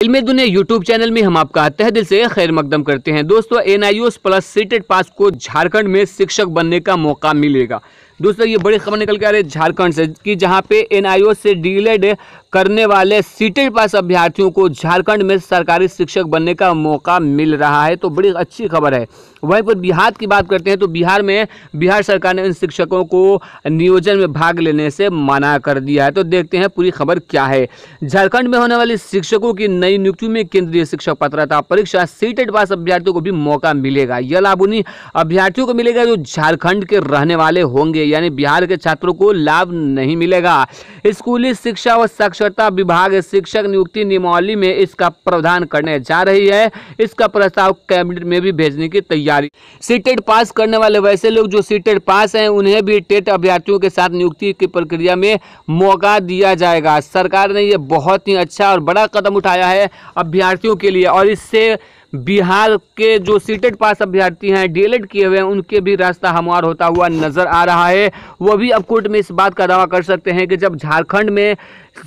इल्मे दुनिया YouTube channel में हम आपका तहे दिल से खैर मकदम करते हैं। दोस्तों, एनआईओएस प्लस सीटेट पास को झारखंड में शिक्षक बनने का मौका मिलेगा। दोस्तों, ये बड़ी खबर निकल के आ रही है झारखंड से कि जहां पे एनआईओएस से डीएलएड करने वाले सीटेट पास अभ्यर्थियों को झारखंड में सरकारी शिक्षक बनने का मौका मिल रहा है। तो बड़ी अच्छी खबर है। वहीं पर बिहार की बात करते हैं तो बिहार सरकार ने इन शिक्षकों को नियोजन में भाग लेने से मना कर दिया है। तो देखते हैं पूरी खबर क्या है। झारखंड में होने वाली शिक्षकों की नई नियुक्तियों में केंद्रीय शिक्षक पात्रता परीक्षा सीटेट पास अभ्यर्थियों को भी मौका मिलेगा। यह लाभ उन्हीं अभ्यर्थियों को मिलेगा जो झारखंड के रहने वाले होंगे, यानी बिहार के छात्रों को लाभ नहीं मिलेगा। स्कूली शिक्षा व साक्षरता विभाग शिक्षक नियुक्ति नियमावली में इसका प्रावधान करने जा रही है। इसका प्रस्ताव कैबिनेट में भी भेजने की तैयारी। सीटेट पास करने वाले वैसे लोग जो सीटेट पास हैं उन्हें भी टेट अभ्यर्थियों के साथ नियुक्ति की प्रक्रिया में मौका दिया जाएगा। सरकार ने यह बहुत ही अच्छा और बड़ा कदम उठाया है अभ्यर्थियों के लिए, और इससे बिहार के जो सीटेट पास अभ्यर्थी हैं, डीएलएड किए हुए हैं, उनके भी रास्ता हमवार होता हुआ नजर आ रहा है। वो भी अब कोर्ट में इस बात का दावा कर सकते हैं कि जब झारखंड में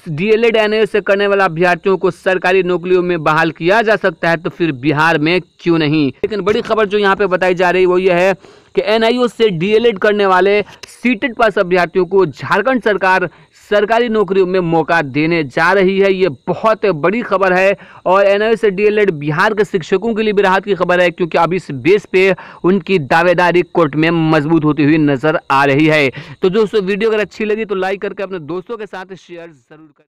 डीएलएड एनआईओएस से करने वाले अभ्यर्थियों को सरकारी नौकरियों में बहाल किया जा सकता है तो फिर बिहार में क्यों नहीं। लेकिन बड़ी खबर जो यहाँ पे बताई जा रही है वो ये है कि एनआईओएस से डीएलएड करने वाले सीटेट पास अभ्यर्थियों को झारखंड सरकार सरकारी नौकरियों में मौका देने जा रही है। ये बहुत बड़ी खबर है और एनआईओएस से डीएलएड बिहार के शिक्षकों के लिए भी राहत की खबर है, क्योंकि अब इस बेस पे उनकी दावेदारी कोर्ट में मजबूत होती हुई नजर आ रही है। तो दोस्तों, वीडियो अगर अच्छी लगी तो लाइक करके अपने दोस्तों के साथ शेयर जरूर करें।